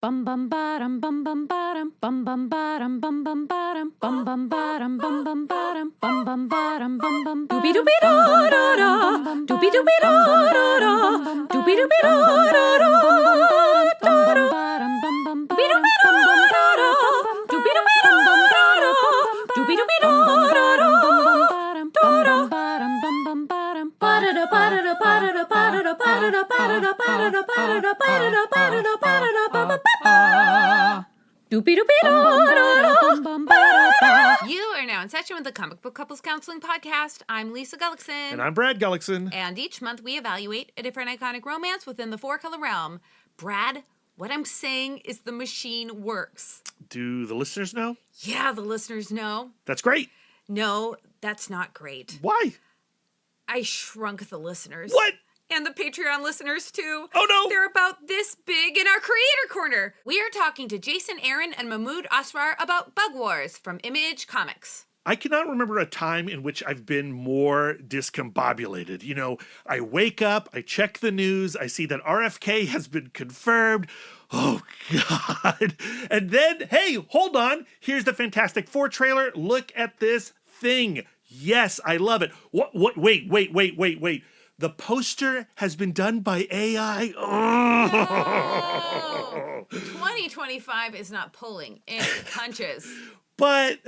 Bum bum bottom bum bum bottom bum bum bottom bum bum bottom bum bum bottom bum bum bottom bum bum bottom bum bum doobie doobie da da da doobie doobie da da da doobie doobie da da da doobie doobie da da doobie doobie da da doobie doobie da da da You are now in session with the Comic Book Couples Counseling Podcast. I'm Lisa Gullickson. And I'm Brad Gullickson. And each month we evaluate a different iconic romance within the four-color realm. Brad, what I'm saying is the machine works. Do the listeners know? Yeah, the listeners know. That's great. No, that's not great. Why? I shrunk the listeners. What? And the Patreon listeners, too. Oh, no. They're about this big in our Creator Corner. We are talking to Jason, Aaron, and Mahmud Asrar about Bug Wars from Image Comics. I cannot remember a time in which I've been more discombobulated. You know, I wake up, I check the news, I see that RFK has been confirmed. Oh, God. And then, hey, hold on. Here's the Fantastic Four trailer. Look at this thing. Yes, I love it. Wait. The poster has been done by AI. Oh. 2025 is not pulling any punches. But,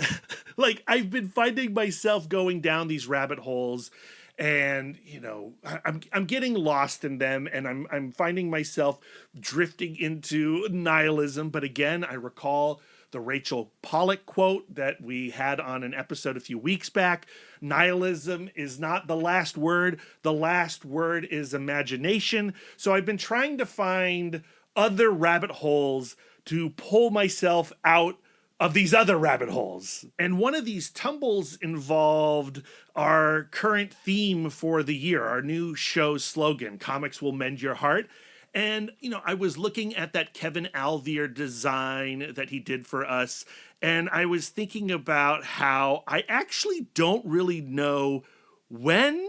like, I've been finding myself going down these rabbit holes, and, you know, I'm getting lost in them, and I'm finding myself drifting into nihilism. But again, I recall the Rachel Pollack quote that we had on an episode a few weeks back. Nihilism is not the last word. The last word is imagination. So I've been trying to find other rabbit holes to pull myself out of these other rabbit holes. And one of these tumbles involved our current theme for the year, our new show's slogan, Comics Will Mend Your Heart. And, you know, I was looking at that Kevin Alvier design that he did for us, and I was thinking about how I actually don't really know when,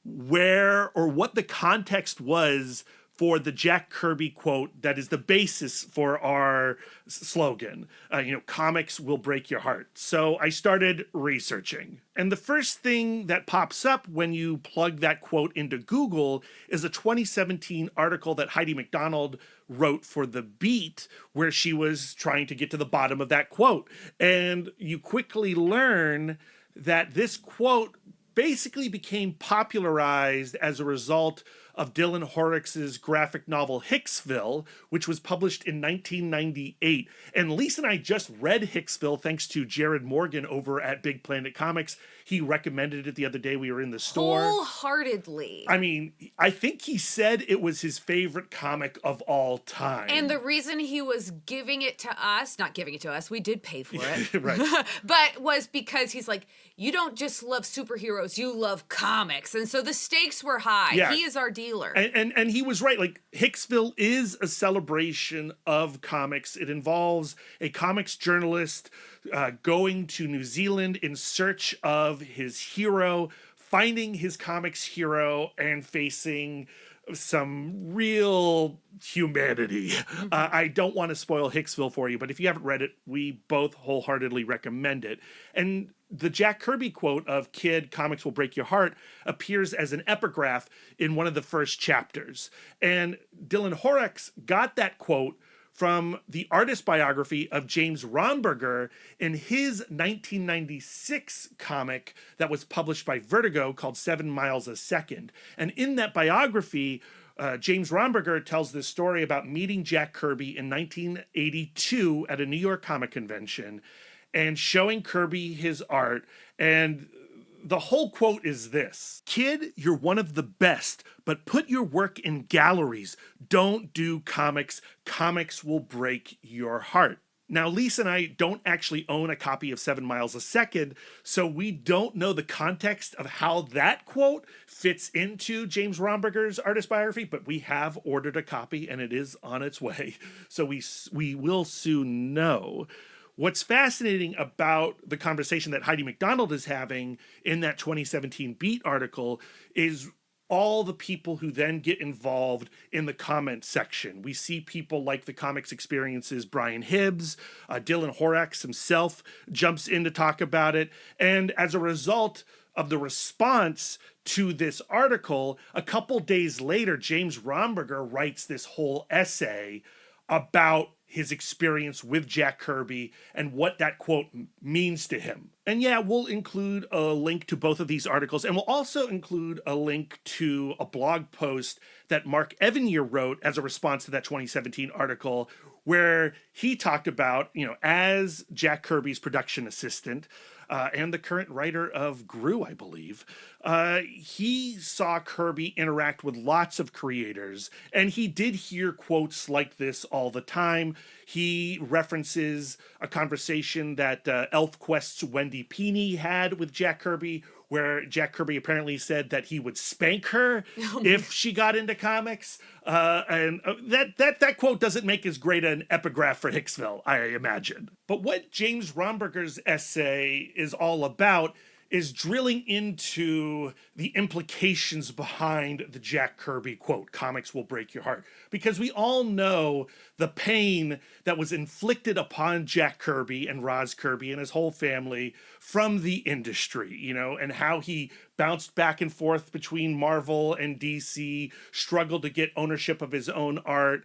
where, or what the context was for the Jack Kirby quote that is the basis for our slogan. Comics will break your heart. So I started researching. And the first thing that pops up when you plug that quote into Google is a 2017 article that Heidi McDonald wrote for The Beat, where she was trying to get to the bottom of that quote. And you quickly learn that this quote basically became popularized as a result of Dylan Horrocks' graphic novel Hicksville, which was published in 1998. And Lisa and I just read Hicksville thanks to Jared Morgan over at Big Planet Comics. He recommended it the other day we were in the store. Wholeheartedly. I mean, I think he said it was his favorite comic of all time. And the reason he was giving it to us, not giving it to us, we did pay for it. Right. But was because he's like, you don't just love superheroes, you love comics. And so the stakes were high. Yeah. He is our dealer. And he was right. Like, Hicksville is a celebration of comics. It involves a comics journalist going to New Zealand in search of his hero, finding his comics hero, and facing some real humanity. I don't want to spoil Hicksville for you, but if you haven't read it, we both wholeheartedly recommend it. And the Jack Kirby quote of "Kid, comics will break your heart" appears as an epigraph in one of the first chapters. And Dylan Horrocks got that quote from the artist biography of James Romberger in his 1996 comic that was published by Vertigo called 7 Miles a Second. And in that biography, James Romberger tells this story about meeting Jack Kirby in 1982 at a New York comic convention and showing Kirby his art. And the whole quote is this: "Kid, you're one of the best, but put your work in galleries. Don't do comics. Comics will break your heart." Now, Lisa and I don't actually own a copy of 7 Miles a Second, so we don't know the context of how that quote fits into James Romberger's artist biography, but we have ordered a copy and it is on its way. So we will soon know. What's fascinating about the conversation that Heidi McDonald is having in that 2017 Beat article is all the people who then get involved in the comment section. We see people like the Comics Experience's Brian Hibbs, Dylan Horax himself jumps in to talk about it. And as a result of the response to this article, a couple days later, James Romberger writes this whole essay about his experience with Jack Kirby and what that quote means to him. And yeah, we'll include a link to both of these articles, and we'll also include a link to a blog post that Mark Evanier wrote as a response to that 2017 article, where he talked about, as Jack Kirby's production assistant, and the current writer of Gru, I believe, he saw Kirby interact with lots of creators, and he did hear quotes like this all the time. He references a conversation that ElfQuest's Wendy Peeney had with Jack Kirby, where Jack Kirby apparently said that he would spank her if she got into comics. And that quote doesn't make as great an epigraph for Hicksville, I imagine. But what James Romberger's essay is all about is drilling into the implications behind the Jack Kirby quote, "Comics will break your heart." Because we all know the pain that was inflicted upon Jack Kirby and Roz Kirby and his whole family from the industry, and how he bounced back and forth between Marvel and DC, struggled to get ownership of his own art,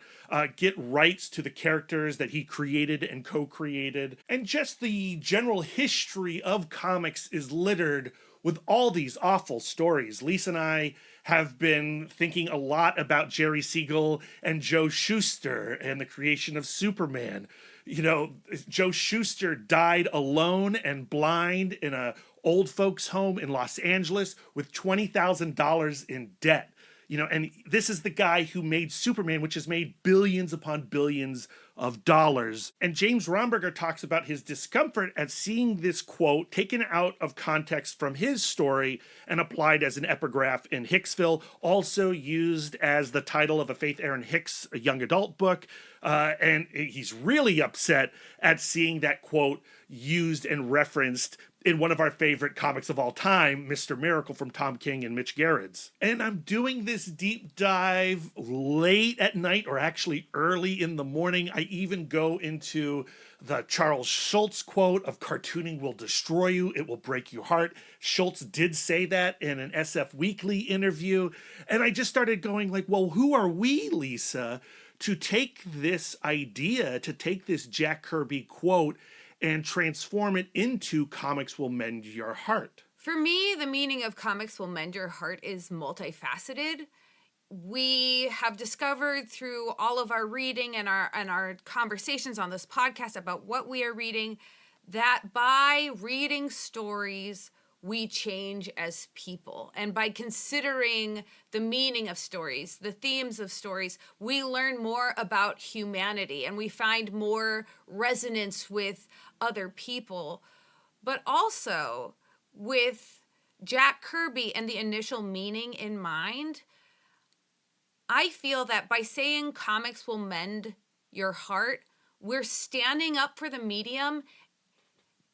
get rights to the characters that he created and co-created. And just the general history of comics is littered with all these awful stories. Lisa and I have been thinking a lot about Jerry Siegel and Joe Shuster and the creation of Superman. Joe Shuster died alone and blind in a old folks' home in Los Angeles with $20,000 in debt. And this is the guy who made Superman, which has made billions upon billions of dollars. And James Romberger talks about his discomfort at seeing this quote taken out of context from his story and applied as an epigraph in Hicksville, also used as the title of a Faith Aaron Hicks a young adult book. And he's really upset at seeing that quote used and referenced in one of our favorite comics of all time, Mr. Miracle from Tom King and Mitch Gerrits. And I'm doing this deep dive late at night, or actually early in the morning. I even go into the Charles Schultz quote of "Cartooning will destroy you, it will break your heart." Schultz did say that in an SF Weekly interview. And I just started going like, well, who are we, Lisa, to take this idea, to take this Jack Kirby quote and transform it into "Comics will mend your heart"? For me, the meaning of "Comics will mend your heart" is multifaceted. We have discovered through all of our reading and our conversations on this podcast about what we are reading, that by reading stories, we change as people. And by considering the meaning of stories, the themes of stories, we learn more about humanity and we find more resonance with other people. But also with Jack Kirby and the initial meaning in mind, I feel that by saying "comics will mend your heart," we're standing up for the medium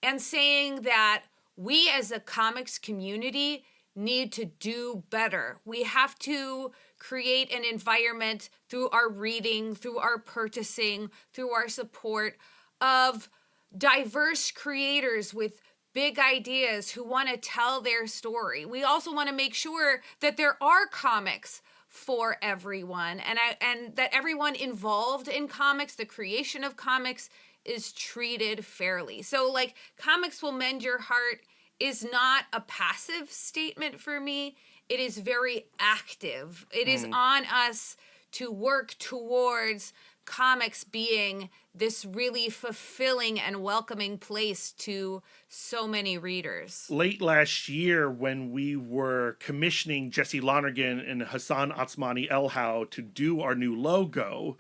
and saying that we as a comics community need to do better. We have to create an environment through our reading, through our purchasing, through our support of diverse creators with big ideas who want to tell their story. We also want to make sure that there are comics for everyone and that everyone involved in comics, the creation of comics, is treated fairly. So like "Comics will mend your heart" is not a passive statement for me. It is very active. It is on us to work towards comics being this really fulfilling and welcoming place to so many readers. Late last year, when we were commissioning Jesse Lonergan and Hassan Atsmani Elhau to do our new logo,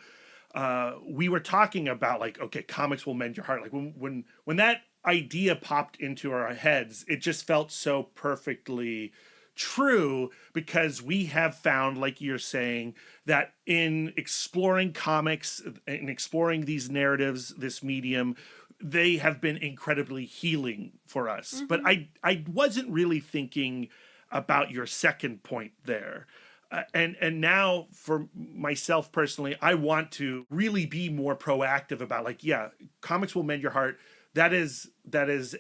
we were talking about like, okay, "Comics will mend your heart." Like when that idea popped into our heads, it just felt so perfectly true, because we have found, like you're saying, that in exploring comics and exploring these narratives, this medium, they have been incredibly healing for us. But I wasn't really thinking about your second point there. And now for myself personally, I want to really be more proactive about, like, yeah, comics will mend your heart. That is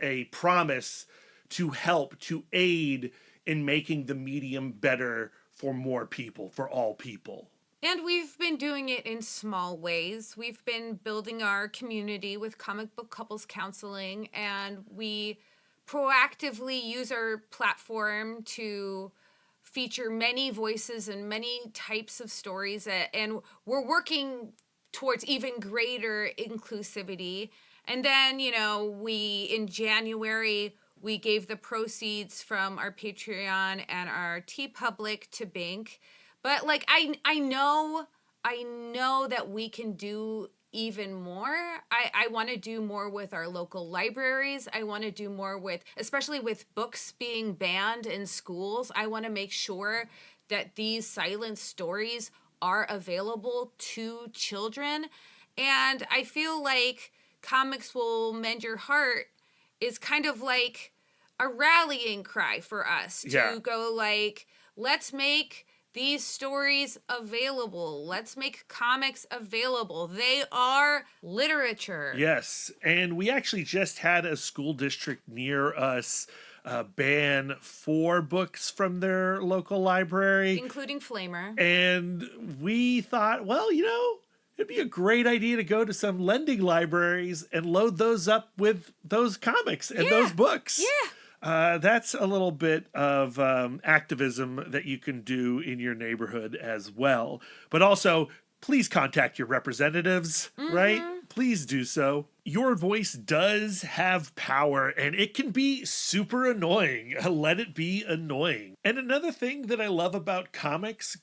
a promise to help, to aid in making the medium better for more people, for all people. And we've been doing it in small ways. We've been building our community with comic book couples counseling, and we proactively use our platform to feature many voices and many types of stories. And we're working towards even greater inclusivity. And then, in January, we gave the proceeds from our Patreon and our TeePublic to Bink. But like I know that we can do even more. I want to do more with our local libraries. I want to do more especially with books being banned in schools. I want to make sure that these silent stories are available to children. And I feel like Comics Will Mend Your Heart is kind of like a rallying cry for us to go like, let's make these stories available. Let's make comics available. They are literature. Yes, and we actually just had a school district near us ban 4 books from their local library, including Flamer. And we thought, well, it'd be a great idea to go to some lending libraries and load those up with those comics and those books. Yeah. That's a little bit of activism that you can do in your neighborhood as well. But also, please contact your representatives, right? Please do so. Your voice does have power, and it can be super annoying. Let it be annoying. And another thing that I love about comics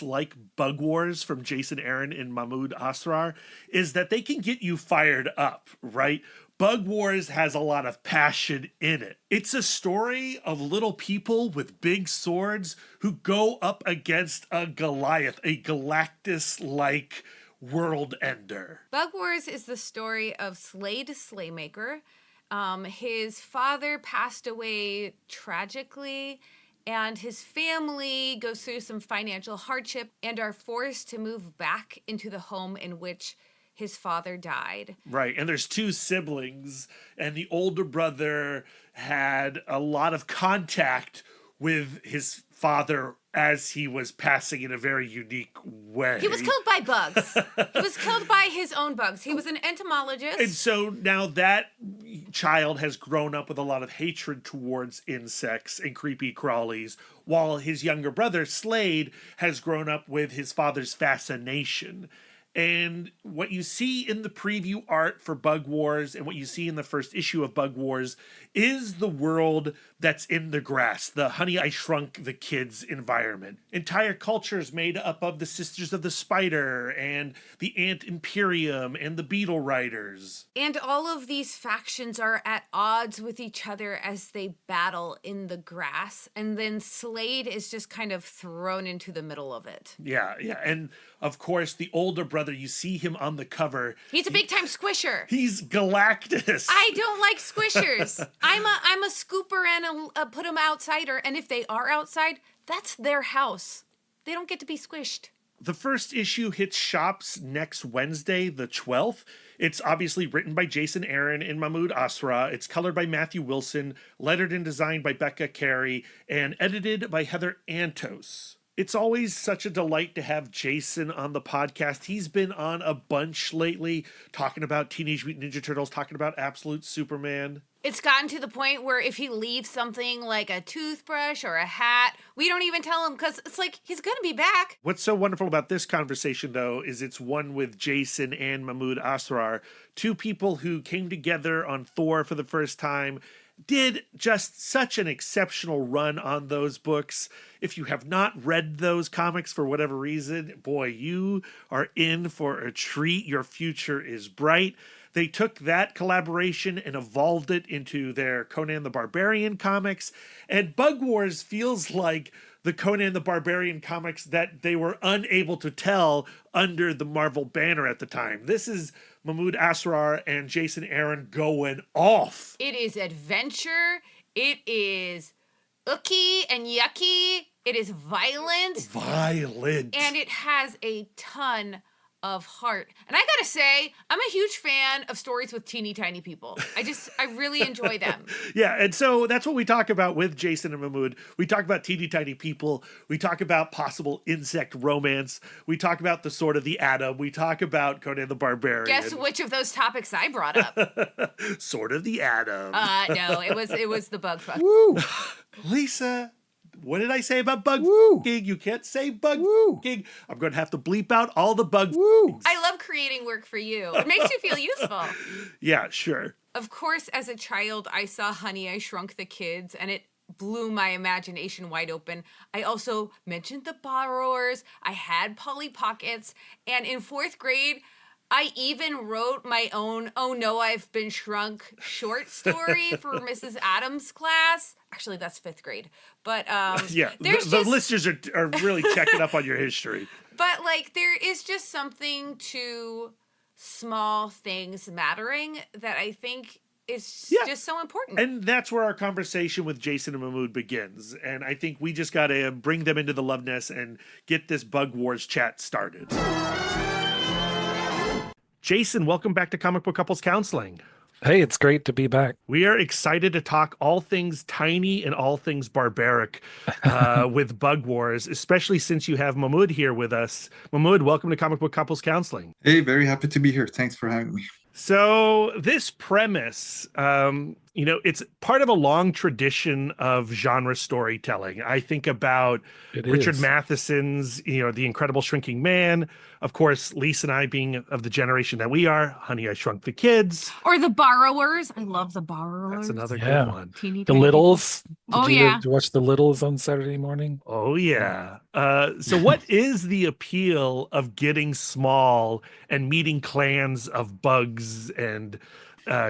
like Bug Wars from Aaron and Mahmud Asrar, is that they can get you fired up, right? Bug Wars has a lot of passion in it. It's a story of little people with big swords who go up against a Goliath, a Galactus-like world ender. Bug Wars is the story of Slade Slaymaker. His father passed away tragically, and his family goes through some financial hardship and are forced to move back into the home in which his father died. Right, and there's 2 siblings, and the older brother had a lot of contact with his father as he was passing in a very unique way. He was killed by bugs. He was killed by his own bugs. He was an entomologist. And so now that child has grown up with a lot of hatred towards insects and creepy crawlies, while his younger brother, Slade, has grown up with his father's fascination. And what you see in the preview art for Bug Wars and what you see in the first issue of Bug Wars is the world that's in the grass, the Honey, I Shrunk the Kids environment. Entire cultures made up of the Sisters of the Spyder and the Ant Imperium and the Beetle Riders. And all of these factions are at odds with each other as they battle in the grass. And then Slade is just kind of thrown into the middle of it. Yeah. And of course, the older brother, you see him on the cover. He's a big-time squisher. He's Galactus. I don't like squishers. I'm a scooper and a put 'em outsider, and if they are outside, that's their house. They don't get to be squished. The first issue hits shops next Wednesday, the 12th. It's obviously written by Aaron and Mahmud Asrar. It's colored by Matthew Wilson, lettered and designed by Becca Carey, and edited by Heather Antos. It's always such a delight to have Jason on the podcast. He's been on a bunch lately, talking about Teenage Mutant Ninja Turtles, talking about Absolute Superman. It's gotten to the point where if he leaves something like a toothbrush or a hat, we don't even tell him because it's like he's going to be back. What's so wonderful about this conversation, though, is it's one with Jason and Mahmud Asrar, 2 people who came together on Thor for the first time, did just such an exceptional run on those books. If you have not read those comics for whatever reason, boy, you are in for a treat. Your future is bright. They took that collaboration and evolved it into their Conan the Barbarian comics. And Bug Wars feels like the Conan the Barbarian comics that they were unable to tell under the Marvel banner at the time. This is Mahmud Asrar and Aaron going off. It is adventure. It is icky and yucky. It is violent. Violent. And it has a ton of heart. And I gotta say, I'm a huge fan of stories with teeny tiny people. I really enjoy them. Yeah, and so that's what we talk about with Jason and Mahmud. We talk about teeny tiny people. We talk about possible insect romance. We talk about the Sword of the Atom. We talk about Conan the Barbarian. Guess which of those topics I brought up? Sword of the Atom. No, it was the bug fuck. Woo! Lisa, what did I say about bug fucking? You can't say bug fucking. I'm going to have to bleep out all the bug fuckings. I love creating work for you. It makes you feel useful. Yeah, sure. Of course, as a child, I saw Honey, I Shrunk the Kids, and it blew my imagination wide open. I also mentioned the borrowers. I had Polly Pockets. And in 4th grade, I even wrote my own "Oh No, I've Been Shrunk" short story for Mrs. Adams' class. Actually, that's 5th grade. But yeah, the listeners are really checking up on your history. But like, there is just something to small things mattering that I think is just so important. And that's where our conversation with Jason and Mahmud begins. And I think we just got to bring them into the love nest and get this Bug Wars chat started. Jason, welcome back to Comic Book Couples Counseling. Hey, it's great to be back. We are excited to talk all things tiny and all things barbaric with Bug Wars, especially since you have Mahmud here with us. Mahmud, welcome to Comic Book Couples Counseling. Hey, very happy to be here. Thanks for having me. So this premise, it's part of a long tradition of genre storytelling. I think about Richard Matheson's, The Incredible Shrinking Man. Of course, Lisa and I being of the generation that we are, Honey, I Shrunk the Kids. Or The Borrowers. I love The Borrowers. That's another good one. The Littles. Did you watch The Littles on Saturday morning? Oh, yeah. So what is the appeal of getting small and meeting clans of bugs and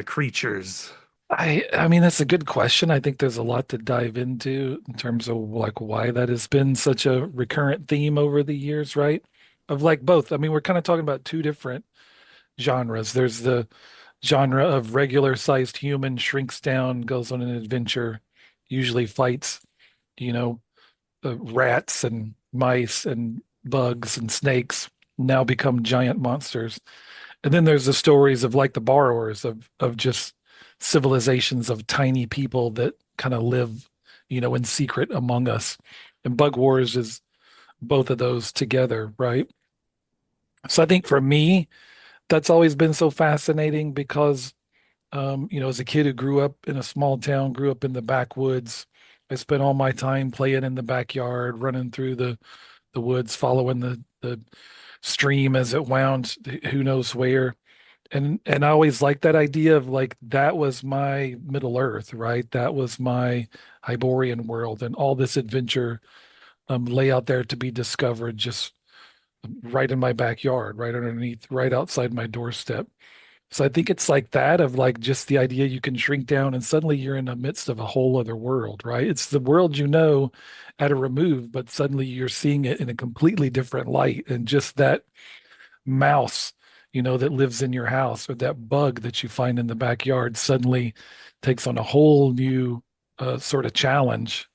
creatures? I mean, that's a good question. I think there's a lot to dive into in terms of like why that has been such a recurrent theme over the years, right? Of like both. I mean, we're kind of talking about two different genres. There's the genre of regular sized human shrinks down, goes on an adventure, usually fights, rats and mice and bugs and snakes, now become giant monsters. And then there's the stories of like the borrowers of just civilizations of tiny people that kind of live, in secret among us. And Bug Wars is both of those together, right? So I think for me, that's always been so fascinating because, as a kid who grew up in a small town, grew up in the backwoods, I spent all my time playing in the backyard, running through the woods, following the stream as it wound who knows where. And I always liked that idea of like, that was my Middle Earth, right? That was my Hyperborean world, and all this adventure lay out there to be discovered just right in my backyard, right underneath, right outside my doorstep. So I think it's like that of like just the idea you can shrink down and suddenly you're in the midst of a whole other world, right? It's the world at a remove, but suddenly you're seeing it in a completely different light. And just that mouse, that lives in your house, or that bug that you find in the backyard suddenly takes on a whole new sort of challenge.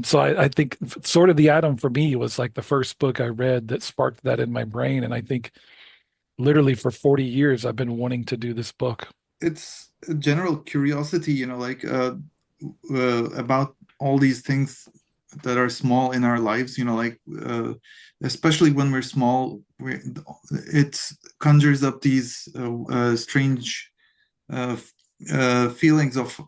So I think Sword of the Atom for me was like the first book I read that sparked that in my brain. And I think literally for 40 years, I've been wanting to do this book. It's a general curiosity, about all these things that are small in our lives, especially when we're small, it conjures up these strange feelings of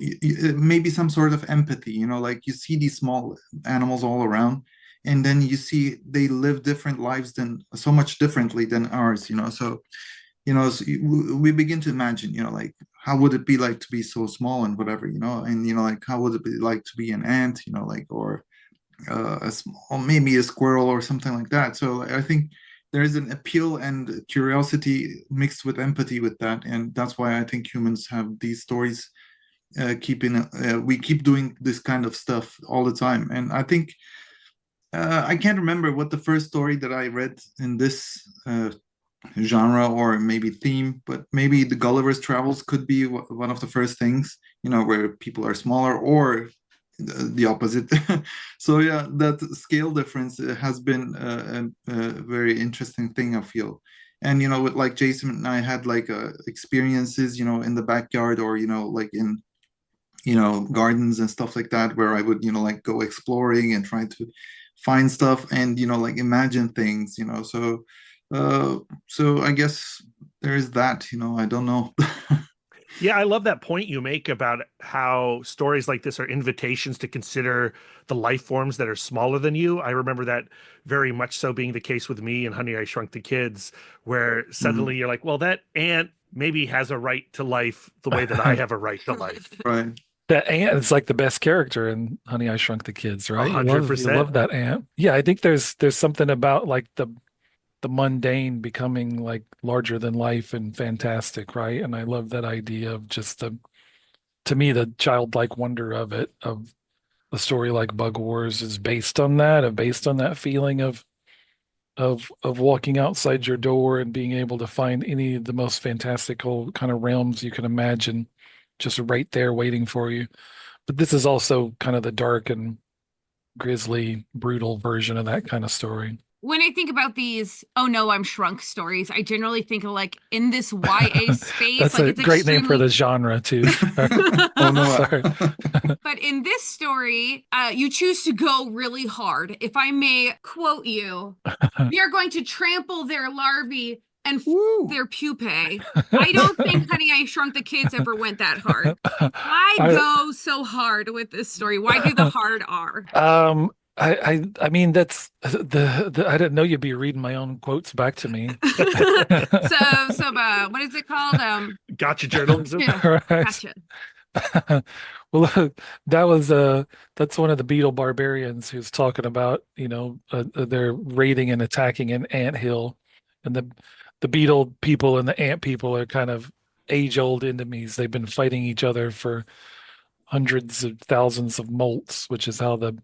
maybe some sort of empathy, you see these small animals all around, and then you see they live different lives so much differently than ours, so we begin to imagine, how would it be like to be so small and whatever, and how would it be like to be an ant, or maybe a squirrel or something like that. So I think there is an appeal and curiosity mixed with empathy with that, and that's why I think humans have these stories. We keep doing this kind of stuff all the time, and I think I can't remember what the first story that I read in this genre or maybe theme, but maybe the Gulliver's Travels could be one of the first things, where people are smaller, or the opposite. So yeah, that scale difference has been a very interesting thing, I feel. And with like Jason and I had like experiences, in the backyard, or like in gardens and stuff like that, where I would like go exploring and try to find stuff and like imagine things. So I guess there is that. I don't know. Yeah, I love that point you make about how stories like this are invitations to consider the life forms that are smaller than you. I remember that very much so being the case with me and Honey, I Shrunk the Kids, where Mhm. suddenly you're like, well, that ant maybe has a right to life the way that I have a right to life. Right. That ant is like the best character in Honey, I Shrunk the Kids, A right? hundred You percent. love that ant. Yeah, I think there's something about like the mundane becoming like larger than life and fantastic, right? And I love that idea of just the to me the childlike wonder of it, of a story like Bug Wars is based on that, based on that feeling of walking outside your door and being able to find any of the most fantastical kind of realms you can imagine just right there waiting for you. But this is also kind of the dark and grisly, brutal version of that kind of story. When I think about these, oh no, I'm shrunk stories, I generally think of like in this YA space, That's like a it's great name for extremely. the genre too. Oh no. Sorry. But in this story, you choose to go really hard. If I may quote you, we are going to trample their larvae and Woo. their pupae. I don't think Honey, I Shrunk the Kids ever went that hard. Why I, go so hard with this story? Why do the hard R? I mean that's the I didn't know you'd be reading my own quotes back to me. What is it called? Gotcha journalism. Yeah, Right. gotcha. Well, that was that's one of the Beetle Barbarians who's talking about, they're raiding and attacking an ant hill, and the beetle people and the ant people are kind of age-old enemies. They've been fighting each other for hundreds of thousands of molts, which is how the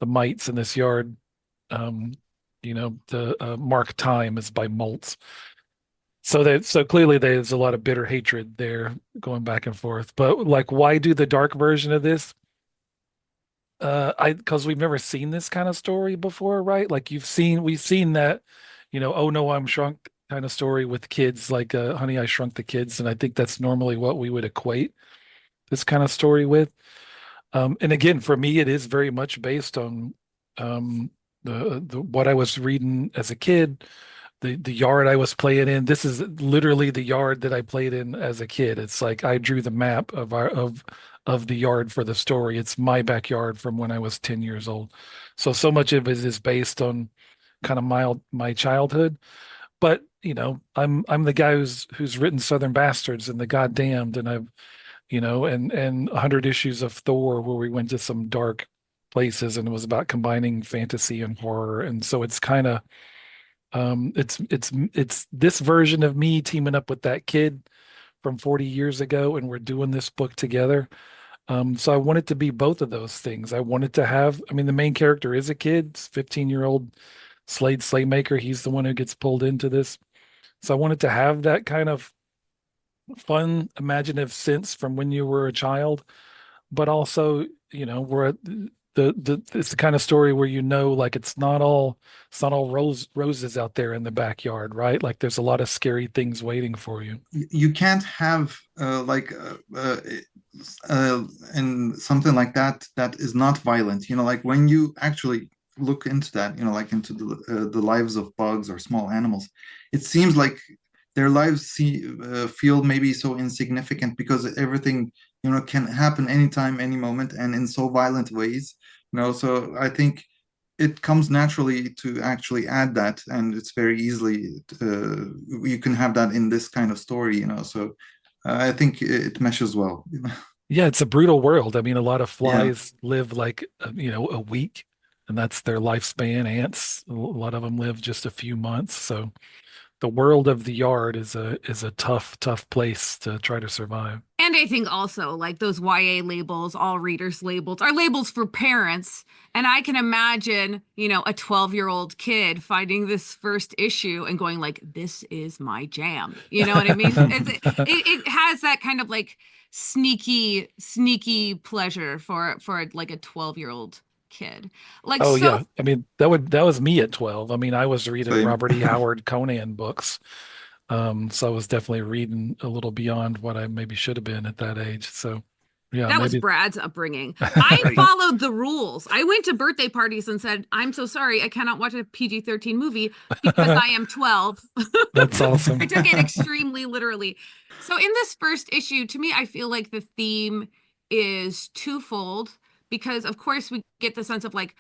mites in this yard, um, the mark time is by molts. So clearly there's a lot of bitter hatred there going back and forth. But like, why do the dark version of this? Because we've never seen this kind of story before, right? Like we've seen that, oh no, I'm shrunk kind of story with kids, like Honey, I Shrunk the Kids, and I think that's normally what we would equate this kind of story with. And again, for me, it is very much based on the what I was reading as a kid, the yard I was playing in. This is literally the yard that I played in as a kid. It's like I drew the map of the yard for the story. It's my backyard from when I was 10 years old. So much of it is based on kind of my childhood. But I'm the guy who's written Southern Bastards and The Goddamned, and I've and 100 issues of Thor where we went to some dark places and it was about combining fantasy and horror. And so it's kind of it's this version of me teaming up with that kid from 40 years ago, and we're doing this book together. So I want it to be both of those things. I wanted to have, I mean, the main character is a kid, 15-year-old Slade Slaymaker. He's the one who gets pulled into this. So I wanted to have that kind of fun, imaginative sense from when you were a child, but also, we're at it's the kind of story where like it's not all roses out there in the backyard, right? Like there's a lot of scary things waiting for you. You can't have and something like that is not violent. Like when you actually look into that, like into the lives of bugs or small animals, it seems like their lives feel maybe so insignificant because everything can happen anytime, any moment, and in so violent ways. So I think it comes naturally to actually add that, and it's very easily you can have that in this kind of story. So I think it meshes well. Yeah, it's a brutal world. I mean, a lot of Yeah. flies live like, a week, and that's their lifespan. Ants, a lot of them live just a few months. So the world of the yard is a tough place to try to survive. And I think also like those YA labels, all readers labels, are labels for parents. And I can imagine, a 12-year-old kid finding this first issue and going like, this is my jam. You know what I mean? It has that kind of like sneaky pleasure for like a 12-year-old kid. Like, Oh so yeah, I mean that was me at 12. I mean I was reading Same. Robert E. Howard Conan books, so I was definitely reading a little beyond what I maybe should have been at that age. So yeah, that was maybe. Brad's upbringing. I followed the rules. I went to birthday parties and said, I'm so sorry, I cannot watch a PG-13 movie because I am 12. That's awesome. I took it extremely literally. So in this first issue, to me, I feel like the theme is twofold because, of course, we get the sense of like,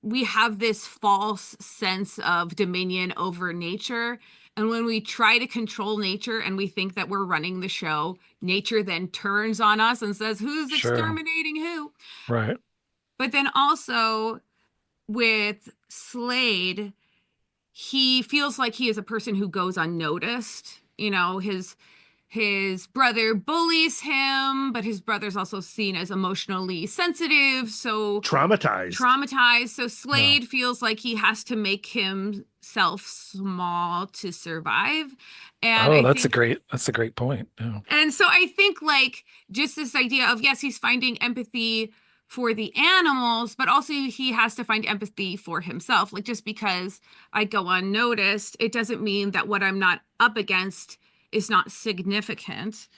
we have this false sense of dominion over nature. And when we try to control nature and we think that we're running the show, nature then turns on us and says, who's Sure. exterminating who? Right. But then also with Slade, he feels like he is a person who goes unnoticed. His brother bullies him, but his brother's also seen as emotionally sensitive, so Traumatized. So Slade feels like he has to make himself small to survive. And that's a great point. Yeah. And so I think like just this idea of, yes, he's finding empathy for the animals, but also he has to find empathy for himself. Like, just because I go unnoticed, it doesn't mean that what I'm not up against is not significant.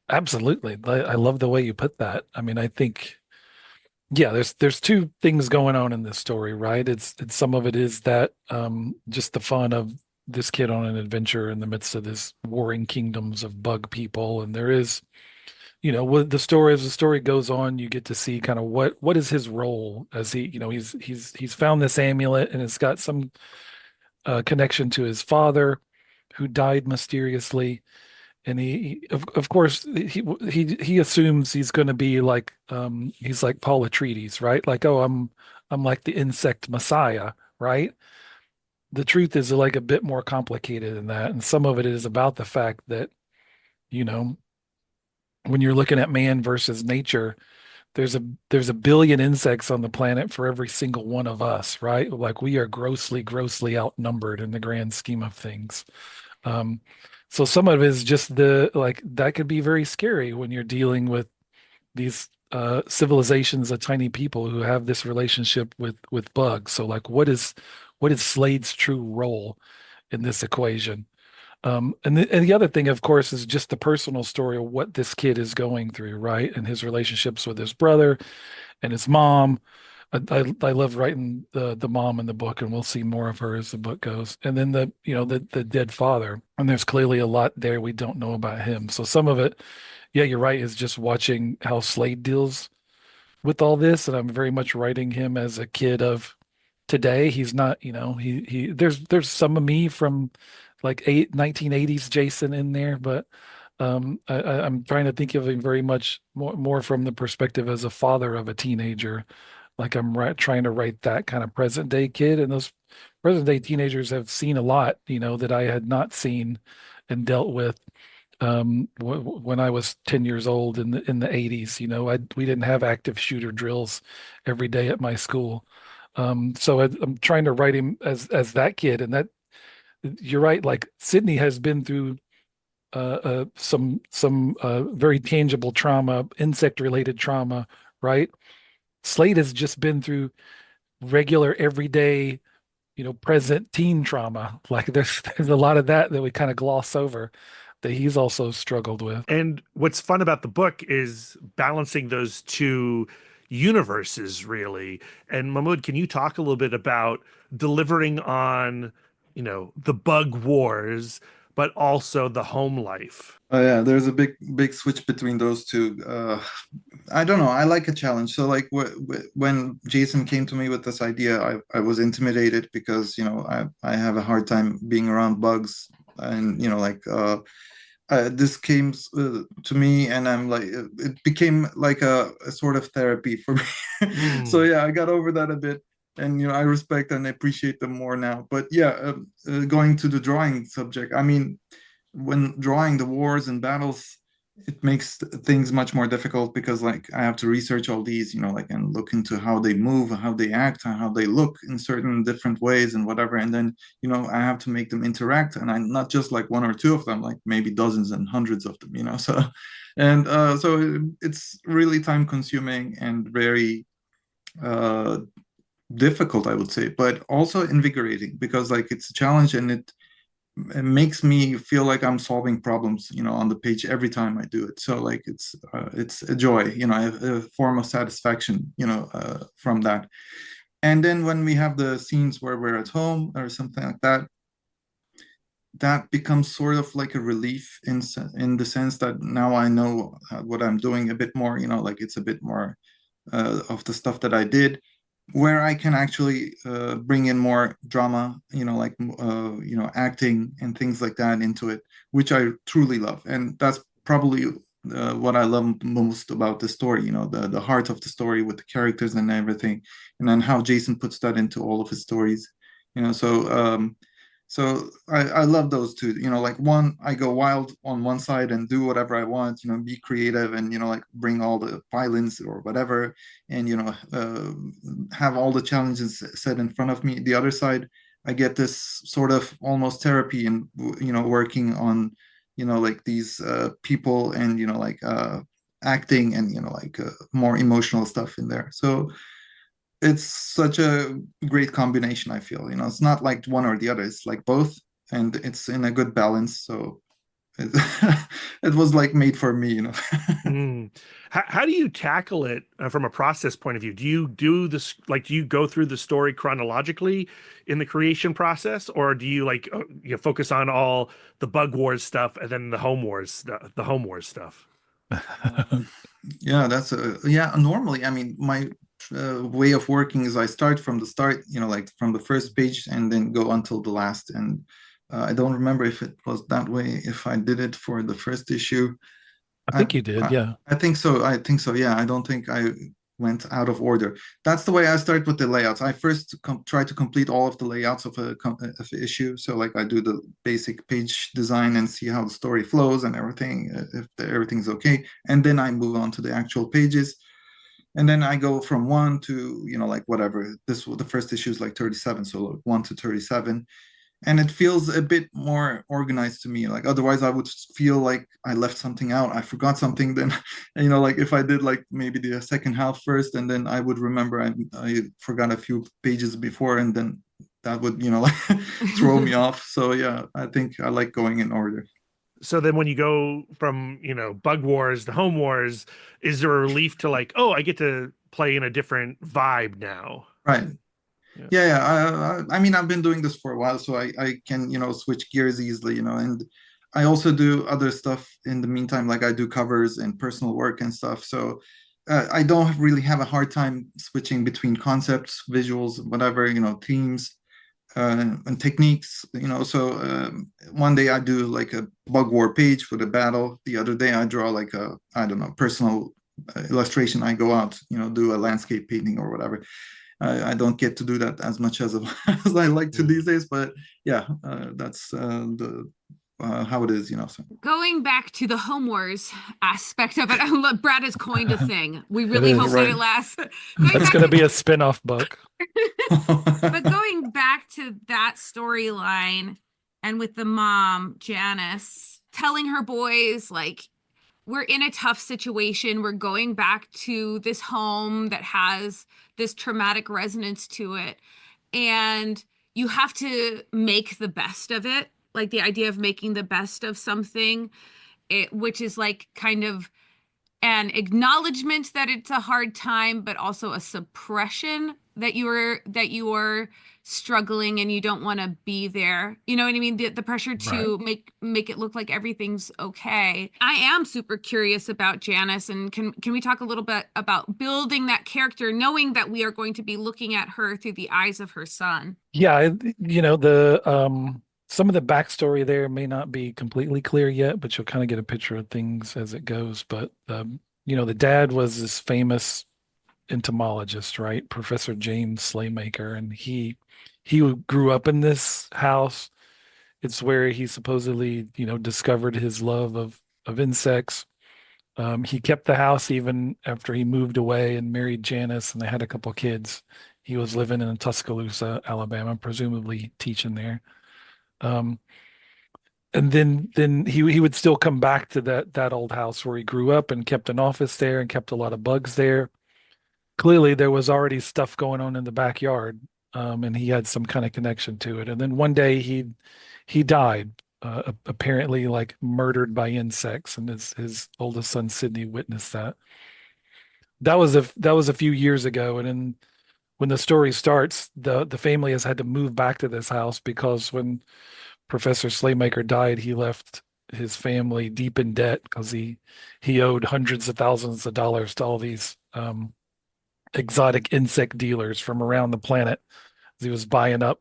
Absolutely. I love the way you put that. I mean, I think, yeah, there's two things going on in this story, right? It's some of it is that just the fun of this kid on an adventure in the midst of this warring kingdoms of bug people, and there is, what the story as the story goes on, you get to see kind of what is his role as he's found this amulet and it's got some connection to his father who died mysteriously, and he of course he assumes he's going to be like he's like Paul Atreides, right? Like, oh, I'm like the insect messiah, right? The truth is like a bit more complicated than that, and some of it is about the fact that when you're looking at man versus nature, there's a billion insects on the planet for every single one of us, right? Like, we are grossly outnumbered in the grand scheme of things. So some of it is just that could be very scary when you're dealing with these civilizations of tiny people who have this relationship with bugs. So like, what is Slade's true role in this equation? And the other thing, of course, is just the personal story of what this kid is going through, right? And his relationships with his brother and his mom. I love writing the mom in the book, and we'll see more of her as the book goes. And then the dead father, and there's clearly a lot there we don't know about him. So some of it, yeah, you're right, is just watching how Slade deals with all this, and I'm very much writing him as a kid of today. He's not, he there's some of me from like 1980s Jason in there, but I'm trying to think of him very much more from the perspective as a father of a teenager. Like, I'm trying to write that kind of present day kid, and those present day teenagers have seen a lot, that I had not seen and dealt with when I was 10 years old in the 80s. We didn't have active shooter drills every day at my school. So I'm trying to write him as that kid, and that you're right. Like, Sydney has been through some very tangible trauma, insect related trauma, right? Slade has just been through regular, everyday, present teen trauma. Like, there's a lot of that we kind of gloss over that he's also struggled with. And what's fun about the book is balancing those two universes, really. And Mahmud, can you talk a little bit about delivering on, the bug wars, but also the home life? Oh yeah, there's a big switch between those two. I don't know. I like a challenge. So like when Jason came to me with this idea, I was intimidated because I have a hard time being around bugs, and this came to me, and I'm like, it became like a sort of therapy for me. So yeah, I got over that a bit. and I respect and appreciate them more now. But yeah, going to the drawing subject, I mean, when drawing the wars and battles, it makes things much more difficult because like I have to research all these, like and look into how they move, how they act, how they look in certain different ways and whatever. And then, I have to make them interact, and I not just like one or two of them, like maybe dozens and hundreds of them, so and so it's really time consuming and very uh difficult, I would say, but also invigorating because like it's a challenge, and it makes me feel like I'm solving problems, on the page every time I do it. So like it's a joy, a form of satisfaction, from that. And then when we have the scenes where we're at home or something like that, that becomes sort of like a relief in the sense that now I know what I'm doing a bit more, like it's a bit more of the stuff that I did, where I can actually bring in more drama, like acting and things like that into it, which I truly love, and that's probably what I love most about the story. The heart of the story with the characters and everything, and then how Jason puts that into all of his stories. So I love those two. Like one, I go wild on one side and do whatever I want, be creative and, like bring all the violence or whatever, and, have all the challenges set in front of me. The other side, I get this sort of almost therapy and, working on, like these people and, like acting and, like more emotional stuff in there. So it's such a great combination, I feel. It's not like one or the other, it's like both, and it's in a good balance. So it, it was like made for me. Mm. How do you tackle it from a process point of view? Do you do this, like, do you go through the story chronologically in the creation process, or do you like focus on all the Bug Wars stuff and then the Home Wars, the Home Wars stuff? Yeah, normally, I mean, my way of working is I start from the start, like from the first page and then go until the last. And I don't remember if it was that way, if I did it for the first issue. I think you did, yeah. I think so. Yeah. I don't think I went out of order. That's the way I start with the layouts. I first try to complete all of the layouts of an issue. So like I do the basic page design and see how the story flows and everything, if everything's okay. And then I move on to the actual pages. And then I go from 1 to, like whatever. The first issue is like 37. So like 1 to 37. And it feels a bit more organized to me. Like otherwise I would feel like I left something out, I forgot something. Then like if I did like maybe the second half first, and then I would remember I forgot a few pages before, and then that would like throw me off. So yeah, I think I like going in order. So then when you go from Bug Wars to Home Wars, is there a relief to like, oh, I get to play in a different vibe now? Right. I mean, I've been doing this for a while, so I can, switch gears easily, and I also do other stuff in the meantime, like I do covers and personal work and stuff. So I don't really have a hard time switching between concepts, visuals, whatever, themes and techniques, So one day I do like a Bug War page for the battle. The other day I draw like a, I don't know, personal illustration. I go out, do a landscape painting or whatever. I don't get to do that as much as I like to these days, but yeah, that's the how it is, So going back to the Home Wars aspect of it, Brad has coined a thing. We really hope that it lasts. That's going to be a spin-off book. But going back to that storyline, and with the mom, Janice, telling her boys, like, we're in a tough situation. We're going back to this home that has this traumatic resonance to it. And you have to make the best of it. Like the idea of making the best of something, which is like kind of an acknowledgement that it's a hard time, but also a suppression that you are struggling and you don't want to be there. You know what I mean? The pressure to make it look like everything's okay. I am super curious about Janice, and can we talk a little bit about building that character, knowing that we are going to be looking at her through the eyes of her son? Yeah, the some of the backstory there may not be completely clear yet, but you'll kind of get a picture of things as it goes. But the dad was this famous entomologist, right? Professor James Slaymaker, and he grew up in this house. It's where he supposedly, discovered his love of insects. He kept the house even after he moved away and married Janice, and they had a couple kids. He was living in Tuscaloosa, Alabama, presumably teaching there. Um, and then he would still come back to that old house where he grew up and kept an office there and kept a lot of bugs there. Clearly, there was already stuff going on in the backyard, and he had some kind of connection to it. And then one day he died, apparently like murdered by insects, and his oldest son Sidney witnessed that. That was a few years ago, and then when the story starts, the family has had to move back to this house because when Professor Slaymaker died, he left his family deep in debt because he owed hundreds of thousands of dollars to all these exotic insect dealers from around the planet. He was buying up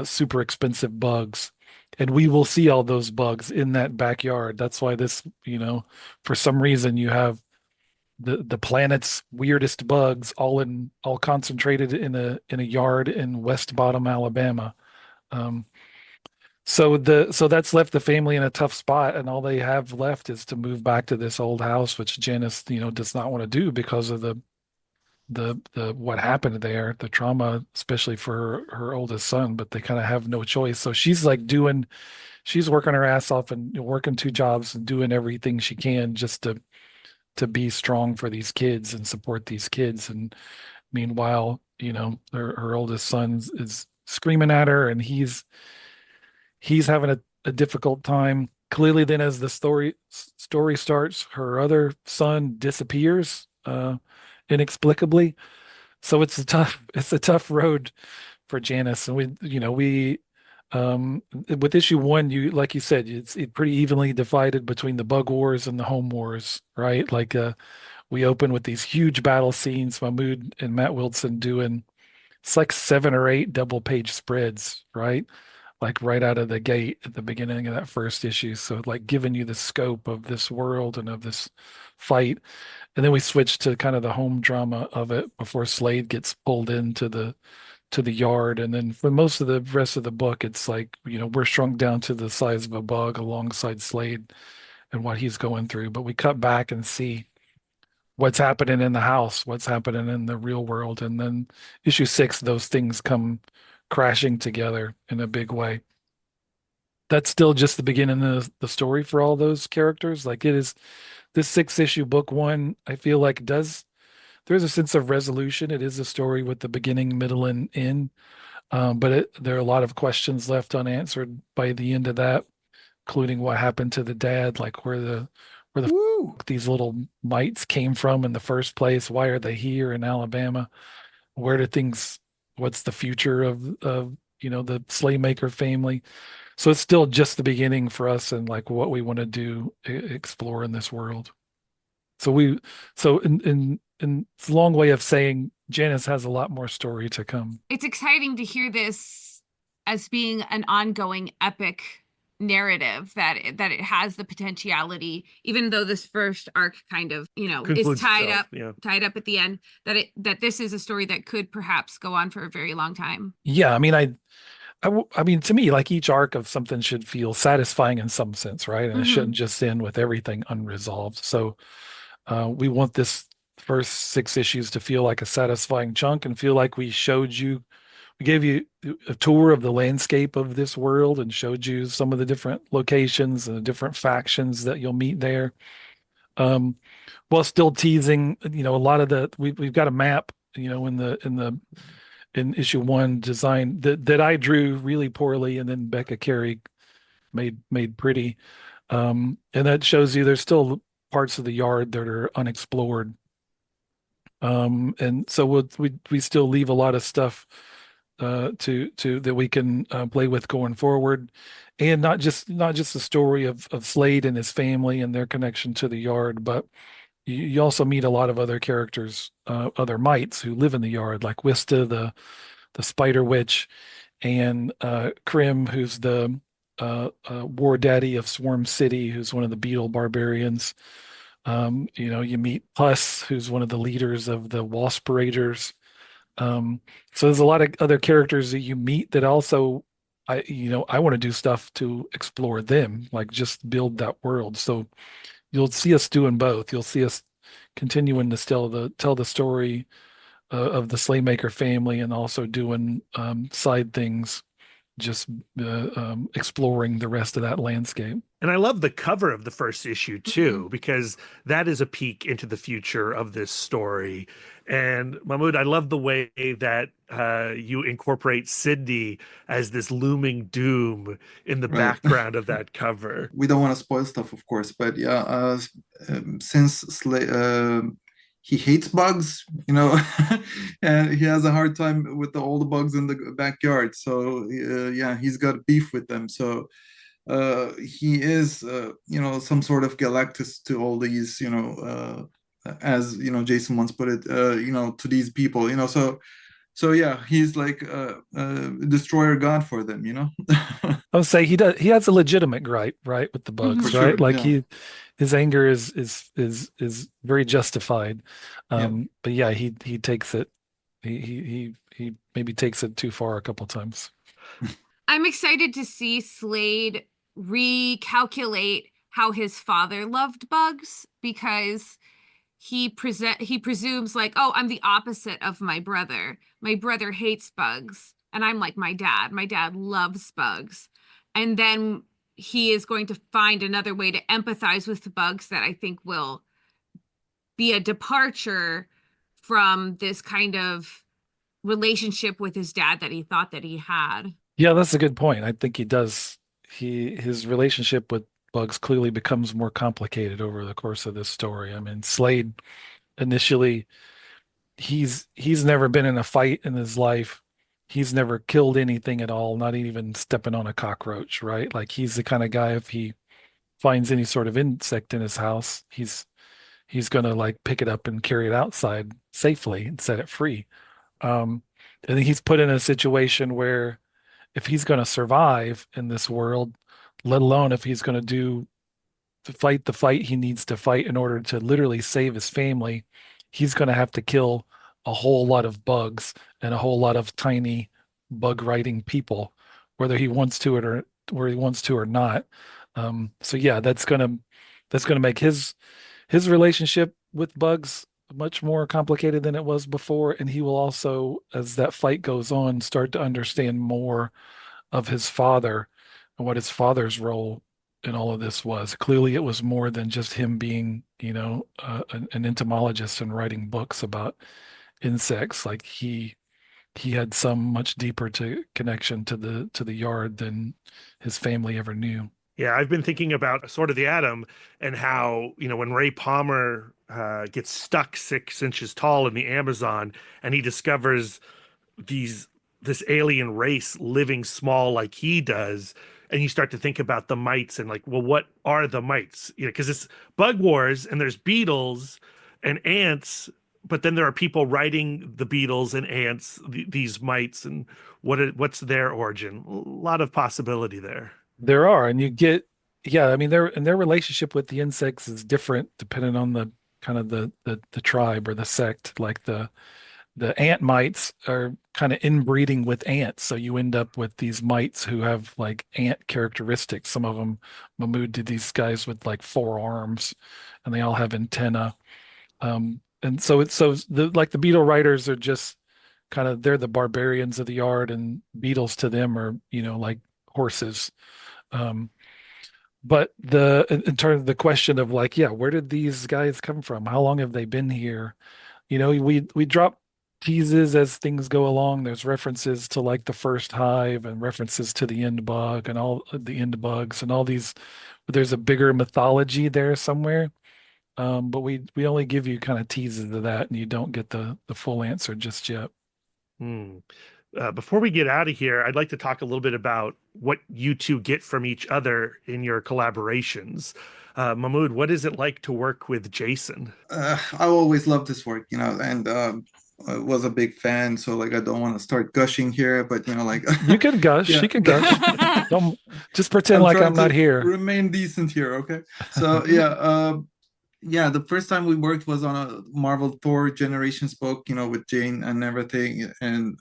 super expensive bugs. And we will see all those bugs in that backyard. That's why this, for some reason you have the planet's weirdest bugs all concentrated in a yard in West Bottom, Alabama. Um, so that's left the family in a tough spot, and all they have left is to move back to this old house, which Janice, does not want to do because of the what happened there, the trauma, especially for her oldest son, but they kind of have no choice. So she's working her ass off and working two jobs and doing everything she can just to be strong for these kids and support these kids. And meanwhile, her oldest son is screaming at her, and he's having a difficult time. Clearly, then as the story starts, her other son disappears inexplicably. So it's a tough road for Janice. And we with issue one, like you said, it's pretty evenly divided between the bug wars and the home wars, right? Like we open with these huge battle scenes, Mahmud and Matt Wilson doing, it's like 7 or 8 double page spreads, right? Like right out of the gate at the beginning of that first issue. So like giving you the scope of this world and of this fight. And then we switch to kind of the home drama of it before Slade gets pulled into the yard. And then for most of the rest of the book, it's like, we're shrunk down to the size of a bug alongside Slade and what he's going through. But we cut back and see what's happening in the house, what's happening in the real world. And then issue 6, those things come crashing together in a big way. That's still just the beginning of the story for all those characters. Like it is this 6 issue book one, I feel like there's a sense of resolution. It is a story with the beginning, middle, and end. But there are a lot of questions left unanswered by the end of that, including what happened to the dad, like where the these little mites came from in the first place. Why are they here in Alabama? Where do things? What's the future of the Slaymaker family? So it's still just the beginning for us and like what we want to do, explore in this world. So it's a long way of saying Janice has a lot more story to come. It's exciting to hear this as being an ongoing epic narrative, that it has the potentiality, even though this first arc kind of is tied up at the end, that this is a story that could perhaps go on for a very long time. Yeah, I mean, to me, like each arc of something should feel satisfying in some sense, right? And it shouldn't just end with everything unresolved. So we want this first 6 issues to feel like a satisfying chunk and feel like we gave you a tour of the landscape of this world and showed you some of the different locations and the different factions that you'll meet there. While still teasing, a lot of we've got a map, in issue 1 design that I drew really poorly and then Becca Carey made pretty. And that shows you there's still parts of the yard that are unexplored. And so we still leave a lot of stuff to that we can play with going forward, and not just the story of Slade and his family and their connection to the yard, but you also meet a lot of other characters, other mites who live in the yard, like Wista, the Spider Witch, and Krim, who's the war daddy of Swarm City, who's one of the Beetle Barbarians. You meet Puss, who's one of the leaders of the Waspirators. So there's a lot of other characters that you meet that also I want to do stuff to explore them, like just build that world. So you'll see us doing both. You'll see us continuing to tell the story of the Slaymaker family and also doing side things, just exploring the rest of that landscape. And I love the cover of the first issue too, because that is a peek into the future of this story. And Mahmud, I love the way that you incorporate Sydney as this looming doom in the Right. background of that cover. We don't want to spoil stuff, of course, but yeah, since he hates bugs, and he has a hard time with all the bugs in the backyard. So yeah, he's got beef with them. So he is, some sort of Galactus to all these, as Jason once put it, to these people, so yeah, he's like a destroyer god for them, I would say he has a legitimate gripe, right, with the bugs, For right? sure, Like yeah. his anger is very justified. But yeah, he takes it he maybe takes it too far a couple times. I'm excited to see Slade recalculate how his father loved bugs, because he presumes like, oh, I'm the opposite of my brother. My brother hates bugs, and I'm like my dad. My dad loves bugs. And then he is going to find another way to empathize with the bugs that I think will be a departure from this kind of relationship with his dad that he thought that he had. Yeah, that's a good point. I think he does. His relationship with bugs clearly becomes more complicated over the course of this story. I mean, Slade initially he's never been in a fight in his life. He's never killed anything at all, not even stepping on a cockroach, right? Like he's the kind of guy, if he finds any sort of insect in his house, he's gonna like pick it up and carry it outside safely and set it free. And he's put in a situation where if he's going to survive in this world, let alone if he's going to fight the fight he needs to fight in order to literally save his family, he's going to have to kill a whole lot of bugs and a whole lot of tiny bug riding people, whether he wants to or not. So yeah, that's gonna make his relationship with bugs much more complicated than it was before, and he will also, as that fight goes on, start to understand more of his father and what his father's role in all of this was. Clearly, it was more than just him being, an entomologist and writing books about insects. Like he had some much deeper connection to the yard than his family ever knew. Yeah, I've been thinking about Sword of the Atom and how, when Ray Palmer gets stuck 6 inches tall in the Amazon and he discovers this alien race living small like he does, and you start to think about the mites and like, well, what are the mites? Because it's bug wars and there's beetles and ants, but then there are people riding the beetles and ants, these mites, and what's their origin? A lot of possibility there. There are, and yeah, I mean, their relationship with the insects is different depending on the kind of the tribe or the sect. Like the ant mites are kind of inbreeding with ants, so you end up with these mites who have like ant characteristics. Some of them, Mahmud did these guys with like 4 arms, and they all have antenna. And so the beetle riders are just kind of, they're the barbarians of the yard, and beetles to them are like horses. But in terms of the question of like, yeah, where did these guys come from? How long have they been here? We drop teases as things go along. There's references to like the first hive and references to the end bug and all the end bugs and all these. There's a bigger mythology there somewhere. But we only give you kind of teases of that, and you don't get the full answer just yet. Before we get out of here, I'd like to talk a little bit about what you two get from each other in your collaborations. Mahmud, what is it like to work with Jason? I always loved this work, and I was a big fan. So like, I don't want to start gushing here, but like you can gush. Yeah. You can gush. Don't just pretend like I'm not here. Remain decent here, okay? So yeah. yeah, the first time we worked was on a Marvel Thor Generations book, with Jane and everything, and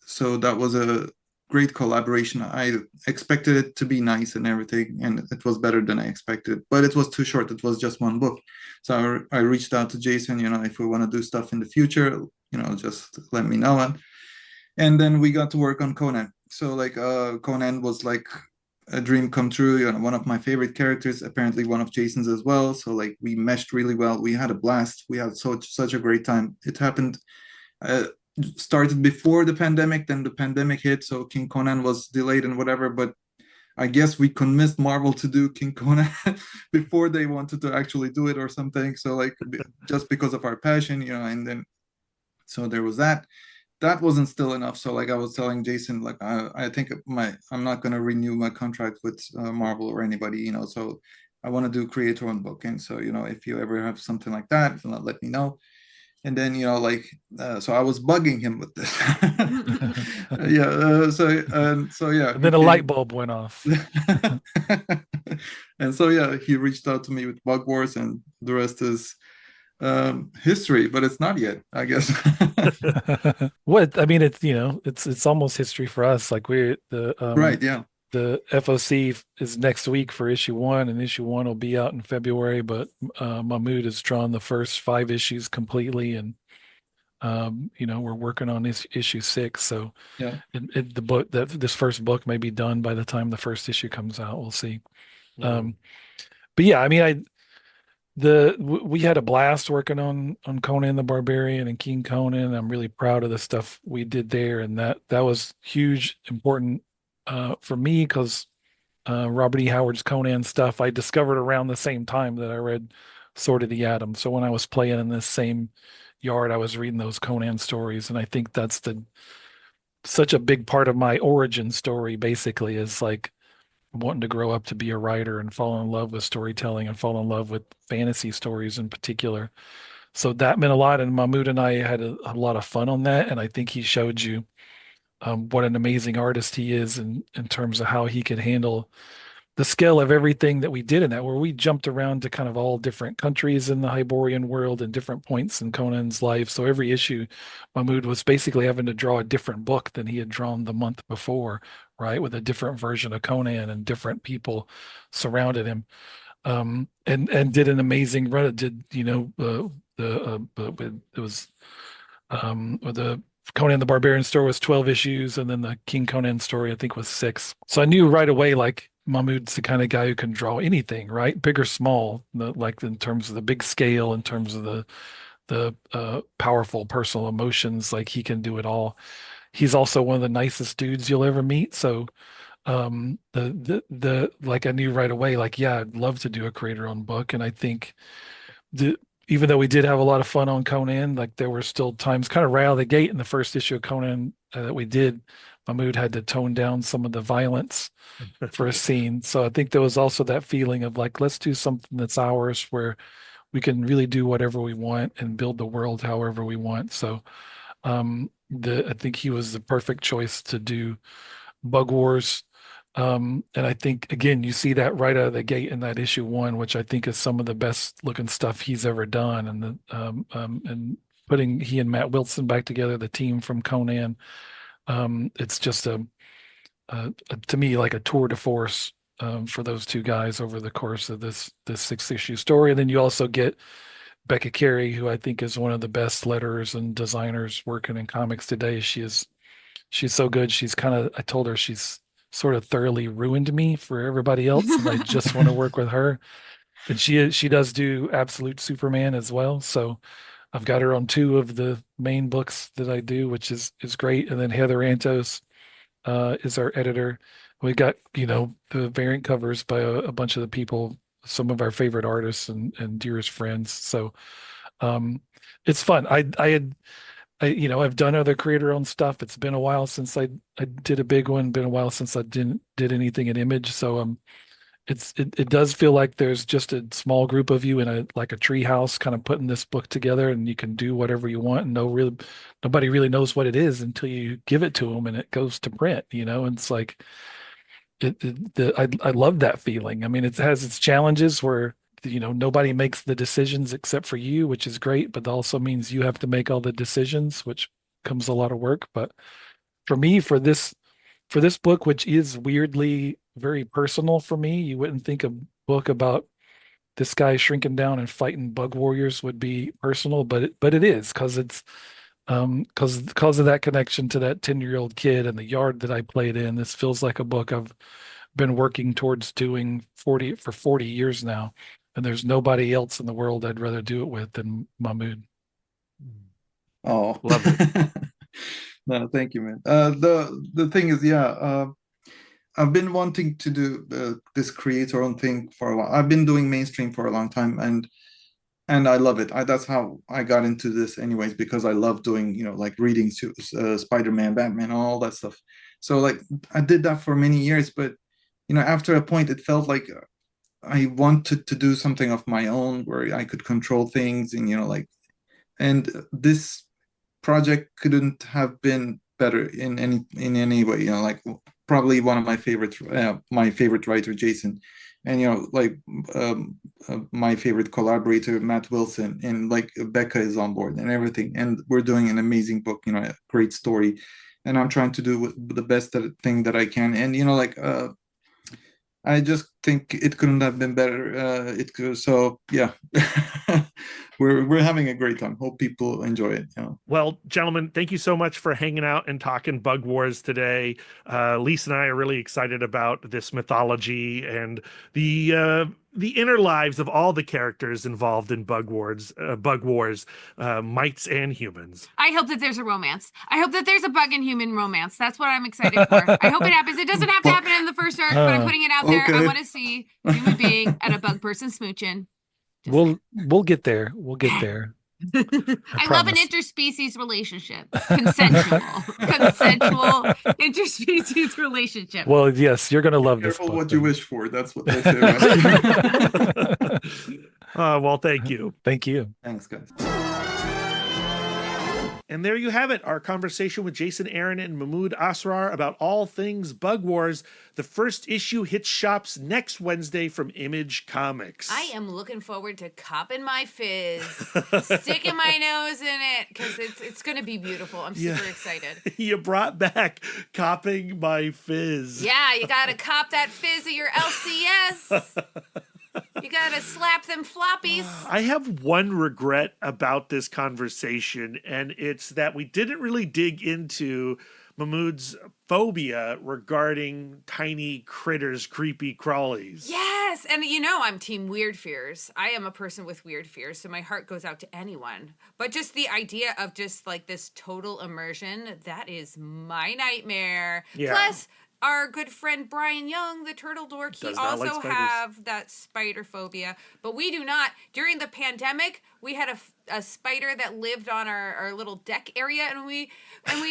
so that was a great collaboration. I expected it to be nice and everything, and it was better than I expected, but it was too short. It was just one book. So I reached out to Jason, if we want to do stuff in the future, just let me know. And then we got to work on Conan. So like Conan was like a dream come true, one of my favorite characters, apparently one of Jason's as well. So like we meshed really well. We had a blast. We had such a great time. It happened uh, started before the pandemic, then the pandemic hit, so King Conan was delayed and whatever, but I guess we convinced Marvel to do King Conan before they wanted to actually do it or something. So like just because of our passion, and then so there was that. That wasn't still enough. So like I was telling Jason, like I think I'm not going to renew my contract with Marvel or anybody, so I want to do creator own book. And so, if you ever have something like that, let me know. And then so I was bugging him with this. Yeah, so yeah, And then a light bulb went off. and so yeah, he reached out to me with Bug Wars, and the rest is history, but it's not yet, I guess. What I mean, it's almost history for us. Like we're Right, yeah. the FOC is next week for issue 1, and issue 1 will be out in February. But Mahmud has drawn the first 5 issues completely, and we're working on issue 6. So Yeah. the book this first book may be done by the time the first issue comes out. We'll see. But yeah, I mean, we had a blast working on Conan the Barbarian and King Conan. I'm really proud of the stuff we did there, and that was huge, important for me because Robert E. Howard's Conan stuff I discovered around the same time that I read Sword of the Atom. So when I was playing in this same yard, I was reading those Conan stories, and I think that's such a big part of my origin story. Basically, is like wanting to grow up to be a writer and fall in love with storytelling and fall in love with fantasy stories in particular. So that meant a lot. And Mahmud and I had a lot of fun on that. And I think he showed you what an amazing artist he is in terms of how he could handle the scale of everything that we did in that, where we jumped around to kind of all different countries in the Hyperborean world and different points in Conan's life. So every issue, Mahmud was basically having to draw a different book than he had drawn the month before, right? With a different version of Conan and different people surrounded him. And did an amazing run. It did, it was the Conan the Barbarian story was 12 issues, and then the King Conan story, I think, was 6. So I knew right away, like, Mahmud's the kind of guy who can draw anything, right? Big or small, like in terms of the big scale, in terms of the powerful personal emotions, like he can do it all. He's also one of the nicest dudes you'll ever meet. So the like I knew right away, like, yeah, I'd love to do a creator-owned book. And I think the even though we did have a lot of fun on Conan, like there were still times kind of right out of the gate in the first issue of Conan that we did. Mahmud had to tone down some of the violence for a scene. So I think there was also that feeling of like, let's do something that's ours where we can really do whatever we want and build the world however we want. So I think he was the perfect choice to do Bug Wars. And I think again, you see that right out of the gate in that issue 1, which I think is some of the best looking stuff he's ever done. And putting he and Matt Wilson back together, the team from Conan, it's just to me like a tour de force for those two guys over the course of this 6-issue story. And then you also get Becca Carey, who I think is one of the best letterers and designers working in comics today. She's so good. I told her she's sort of thoroughly ruined me for everybody else, and I just want to work with her. And she does do Absolute Superman as well. So I've got her on 2 of the main books that I do, which is great. And then Heather Antos is our editor. We got, the variant covers by a bunch of the people, some of our favorite artists and dearest friends. So it's fun. I've done other creator-owned stuff. It's been a while since I did a big one. Been a while since I did anything in Image. So it does feel like there's just a small group of you in a tree house kind of putting this book together, and you can do whatever you want, and nobody really knows what it is until you give it to them and it goes to print. And it's like I love that feeling. I mean, it has its challenges where nobody makes the decisions except for you, which is great, but also means you have to make all the decisions, which comes a lot of work. But for me, for this book, which is weirdly very personal for me, you wouldn't think a book about this guy shrinking down and fighting bug warriors would be personal, but it is because it's because of that connection to that 10-year-old kid and the yard that I played in. This feels like a book I've been working towards doing for 40 years now, and there's nobody else in the world I'd rather do it with than Mahmud. Oh, Love it. No, thank you, man. The thing is, yeah, I've been wanting to do this creator own thing for a while. I've been doing mainstream for a long time, and I love it. That's how I got into this, anyways, because I love doing, like reading Spider-Man, Batman, all that stuff. So like I did that for many years, but after a point, it felt like I wanted to do something of my own where I could control things, and and this project couldn't have been better in any way. Like probably one of my favorites, my favorite writer, Jason, and my favorite collaborator, Matt Wilson, and like Becca is on board and everything, and we're doing an amazing book, a great story, and I'm trying to do the best thing that I can, and I just think it couldn't have been better. So yeah, we're having a great time. Hope people enjoy it. Well, gentlemen, thank you so much for hanging out and talking Bug Wars today. Lisa and I are really excited about this mythology and the inner lives of all the characters involved in Bug Wars, mites and humans. I hope that there's a romance. I hope that there's a bug and human romance. That's what I'm excited for. I hope it happens. It doesn't have to happen in the first arc, but I'm putting it out there. I Okay. want to see a human being and a bug person smooching. We'll get there. We'll get there. I love an interspecies relationship. Consensual interspecies relationship. Well, yes, you're gonna love this Careful book. what you wish for. That's what they say. Right? Well, thank you. Thank you. Thanks, guys. And there you have it, our conversation with Jason Aaron and Mahmud Asrar about all things Bug Wars. The first issue hits shops next Wednesday from Image Comics. I am looking forward to copping my fizz, sticking my nose in it, because it's going to be beautiful. I'm super excited. You brought back copping my fizz. Yeah, you got to cop that fizz of your LCS. You gotta slap them floppies. I have one regret about this conversation, and it's that we didn't really dig into Mahmud's phobia regarding tiny critters, creepy crawlies. Yes, and I'm team weird fears. I am a person with weird fears, so my heart goes out to anyone. But just the idea of just like this total immersion, that is my nightmare. Yeah. Plus, our good friend Brian Young, the turtle dork, he also have that spider phobia, but we do not. During the pandemic, we had a spider that lived on our little deck area, and we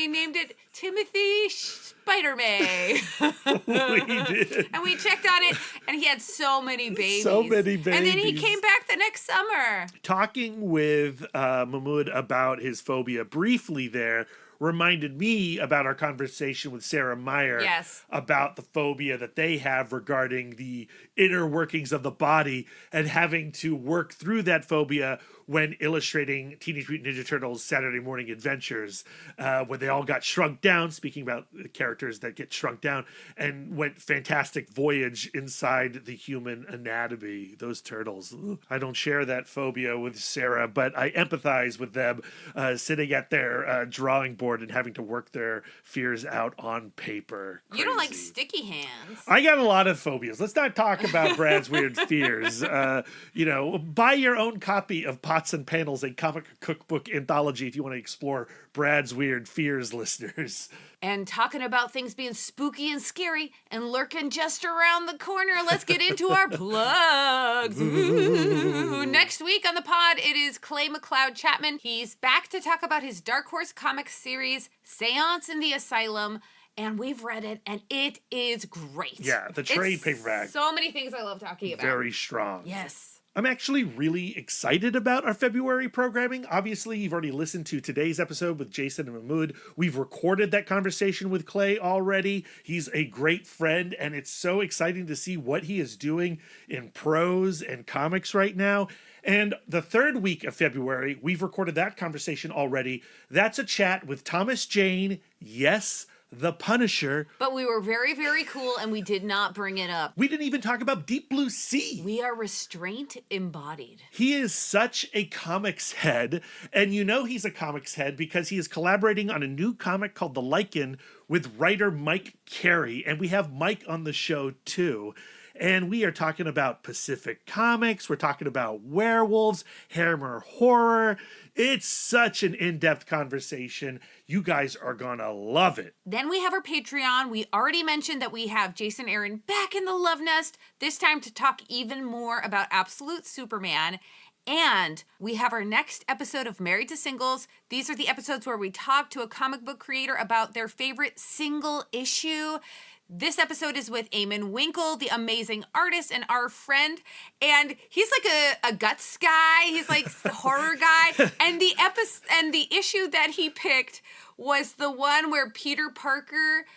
named it Timothy Spider-May. We did. And we checked on it, and he had so many babies. So many babies. And then he came back the next summer. Talking with Mahmud about his phobia briefly there reminded me about our conversation with Sarah Meyer about the phobia that they have regarding the inner workings of the body and having to work through that phobia when illustrating Teenage Mutant Ninja Turtles Saturday Morning Adventures, when they all got shrunk down, speaking about the characters that get shrunk down, and went fantastic voyage inside the human anatomy, those turtles. I don't share that phobia with Sarah, but I empathize with them sitting at their drawing board and having to work their fears out on paper. Crazy. You don't like sticky hands. I got a lot of phobias. Let's not talk about Brad's weird fears. Buy your own copy of Pots and Panels, a comic cookbook anthology, if you want to explore Brad's weird fears, listeners. And talking about things being spooky and scary and lurking just around the corner, let's get into our plugs. Ooh. Next week on the pod, it is Clay McLeod Chapman. He's back to talk about his Dark Horse Comics series, Seance in the Asylum. And we've read it, and it is great. Yeah, the trade paperback. So many things I love talking about. Very strong. Yes. I'm actually really excited about our February programming. Obviously, you've already listened to today's episode with Jason and Mahmud. We've recorded that conversation with Clay already. He's a great friend, and it's so exciting to see what he is doing in prose and comics right now. And the third week of February, we've recorded that conversation already. That's a chat with Thomas Jane, yes, the Punisher. But we were very, very cool, and we did not bring it up. We didn't even talk about Deep Blue Sea. We are restraint embodied. He is such a comics head, and you know he's a comics head because he is collaborating on a new comic called The Lycan with writer Mike Carey, and we have Mike on the show too. And we are talking about Pacific Comics, we're talking about werewolves, Hammer horror. It's such an in-depth conversation. You guys are gonna love it. Then we have our Patreon. We already mentioned that we have Jason Aaron back in the Love Nest, this time to talk even more about Absolute Superman. And we have our next episode of Married to Singles. These are the episodes where we talk to a comic book creator about their favorite single issue. This episode is with Eamon Winkle, the amazing artist and our friend. And he's like a guts guy. He's like the horror guy. And the issue that he picked was the one where Peter Parker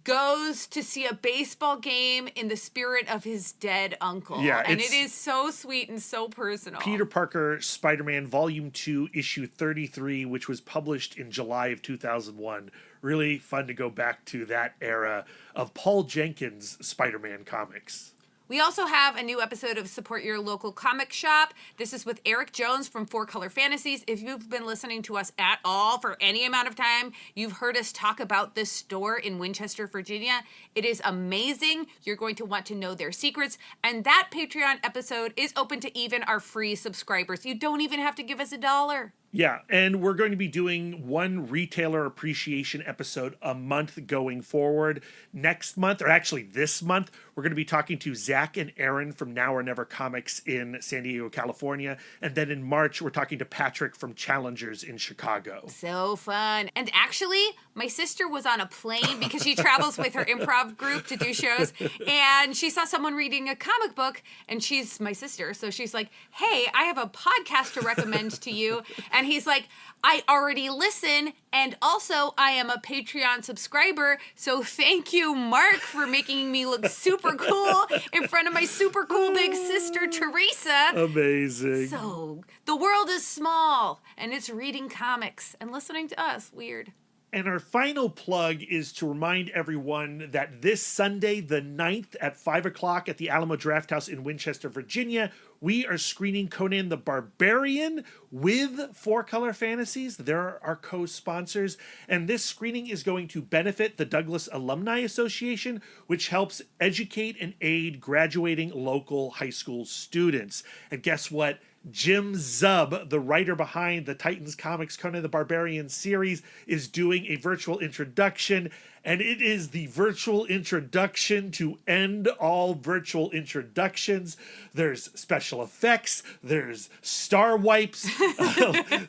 goes to see a baseball game in the spirit of his dead uncle. Yeah, and it is so sweet and so personal. Peter Parker, Spider-Man, Volume 2, Issue 33, which was published in July of 2001. Really fun to go back to that era of Paul Jenkins' Spider-Man comics. We also have a new episode of Support Your Local Comic Shop. This is with Eric Jones from Four Color Fantasies. If you've been listening to us at all for any amount of time, you've heard us talk about this store in Winchester, Virginia. It is amazing. You're going to want to know their secrets. And that Patreon episode is open to even our free subscribers. You don't even have to give us $1. Yeah, and we're going to be doing one retailer appreciation episode a month going forward. Next month, or actually this month, we're going to be talking to Zach and Aaron from Now or Never Comics in San Diego, California. And then in March, we're talking to Patrick from Challengers in Chicago. So fun. And actually, my sister was on a plane because she travels with her improv group to do shows. And she saw someone reading a comic book, and she's my sister. So she's like, hey, I have a podcast to recommend to you. And he's like, I already listen, and also I am a Patreon subscriber, so thank you, Mark, for making me look super cool in front of my super cool big sister, Teresa. Amazing. So, the world is small, and it's reading comics and listening to us. Weird. And our final plug is to remind everyone that this Sunday, the 9th at 5 o'clock at the Alamo Drafthouse in Winchester, Virginia, we are screening Conan the Barbarian with Four Color Fantasies. They're our co-sponsors. And this screening is going to benefit the Douglas Alumni Association, which helps educate and aid graduating local high school students. And guess what? Jim Zub, the writer behind the Titans Comics Conan the Barbarian series, is doing a virtual introduction, and it is the virtual introduction to end all virtual introductions. There's special effects, there's star wipes,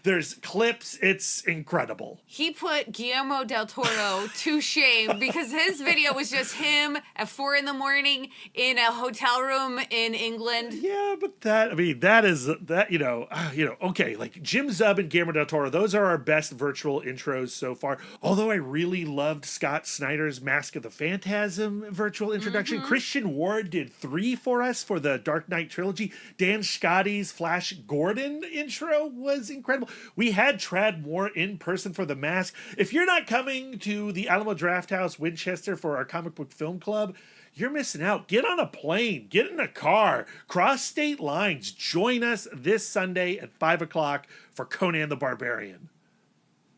there's clips. It's incredible. He put Guillermo del Toro to shame because his video was just him at 4 a.m. in a hotel room in England. Yeah, but okay, like Jim Zub and Guillermo del Toro, those are our best virtual intros so far. Although I really loved Scott Snyder's Mask of the Phantasm virtual introduction. Christian Ward did 3 for us for the Dark Knight trilogy. Dan Scotty's Flash Gordon intro was incredible. We had Trad Moore in person for The Mask. If you're not coming to the Alamo Drafthouse Winchester for our comic book film club, you're missing out. Get on a plane, get in a car, cross state lines. Join us this Sunday at 5 o'clock for Conan the Barbarian.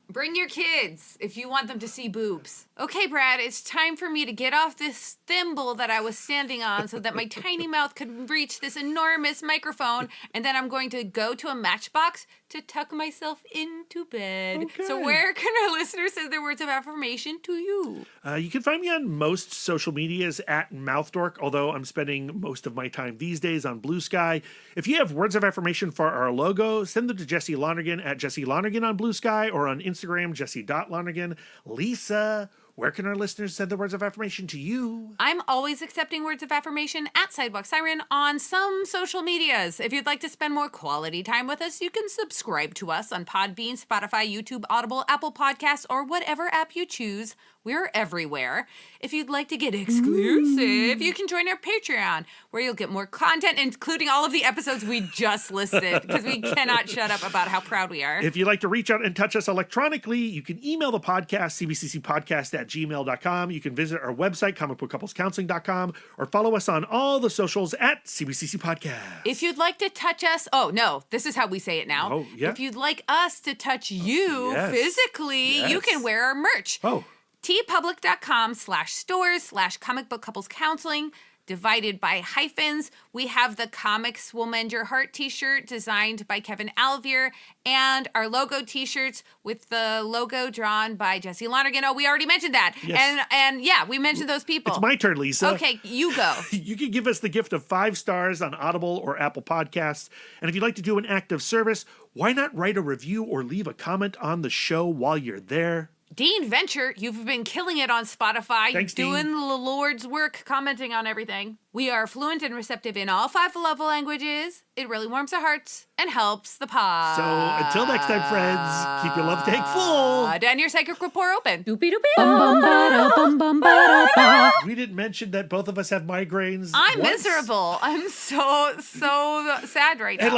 Bring your kids if you want them to see boobs. Okay, Brad, it's time for me to get off this thimble that I was standing on so that my tiny mouth could reach this enormous microphone, and then I'm going to go to a matchbox to tuck myself into bed. Okay. So where can our listeners send their words of affirmation to you? You can find me on most social medias at Mouthdork, although I'm spending most of my time these days on Blue Sky. If you have words of affirmation for our logo, send them to Jesse Lonergan at Jesse Lonergan on Blue Sky or on Instagram, Jesse.Lonergan. Lisa, where can our listeners send the words of affirmation to you? I'm always accepting words of affirmation at Sidewalk Siren on some social medias. If you'd like to spend more quality time with us, you can subscribe to us on Podbean, Spotify, YouTube, Audible, Apple Podcasts, or whatever app you choose. We're everywhere. If you'd like to get exclusive, you can join our Patreon, where you'll get more content, including all of the episodes we just listed, because we cannot shut up about how proud we are. If you'd like to reach out and touch us electronically, you can email the podcast, cbccpodcast@gmail.com. You can visit our website, comicbookcouplescounseling.com, or follow us on all the socials at CBCC Podcast. If you'd like to touch us, oh no, this is how we say it now. Oh, yeah. If you'd like us to touch you yes. physically, you Yes. can wear our merch. Oh, tpublic.com/stores/comicbookcouplescounseling. Divided by hyphens, we have the Comics Will Mend Your Heart t-shirt designed by Kevin Alvier, and our logo t-shirts with the logo drawn by Jesse Lonergan. Oh, we already mentioned that. Yes. And yeah, we mentioned those people. it's my turn, Lisa. Okay, you go. You can give us the gift of 5 stars on Audible or Apple Podcasts. And if you'd like to do an act of service, why not write a review or leave a comment on the show while you're there? Dean Venture, you've been killing it on Spotify. Thanks, doing Dean. the Lord's work, commenting on everything. We are fluent and receptive in all 5 love languages. It really warms our hearts and helps the pod. So until next time, friends, keep your love tank full. And your psychic rapport open. Doopy doopy. Bum bum ba bum bum ba ba. We didn't mention that both of us have migraines. I'm once. miserable. I'm so sad right now. And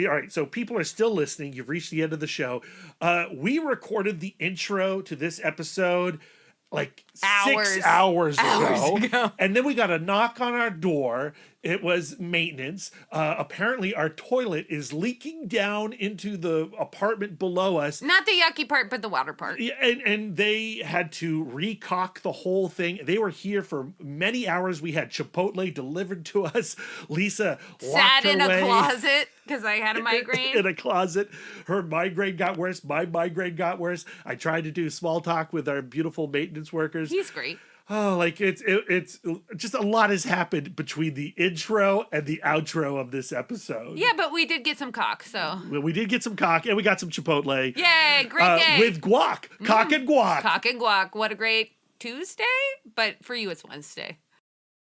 all right, so people are still listening. You've reached the end of the show. We recorded the intro to this episode like 6 hours ago. And then we got a knock on our door. It was maintenance. Apparently our toilet is leaking down into the apartment below us. Not the yucky part, but the water part. Yeah, and they had to recock the whole thing. They were here for many hours. We had Chipotle delivered to us. Lisa Sat locked her in a away closet because I had a migraine. in a closet. Her migraine got worse. My migraine got worse. I tried to do small talk with our beautiful maintenance workers. He's great. Oh, like it's just a lot has happened between the intro and the outro of this episode. Yeah, but we did get some cock, so. Well, we did get some cock and we got some Chipotle. Yay, great day. With guac. Cock and guac. Cock and guac. What a great Tuesday, but for you it's Wednesday.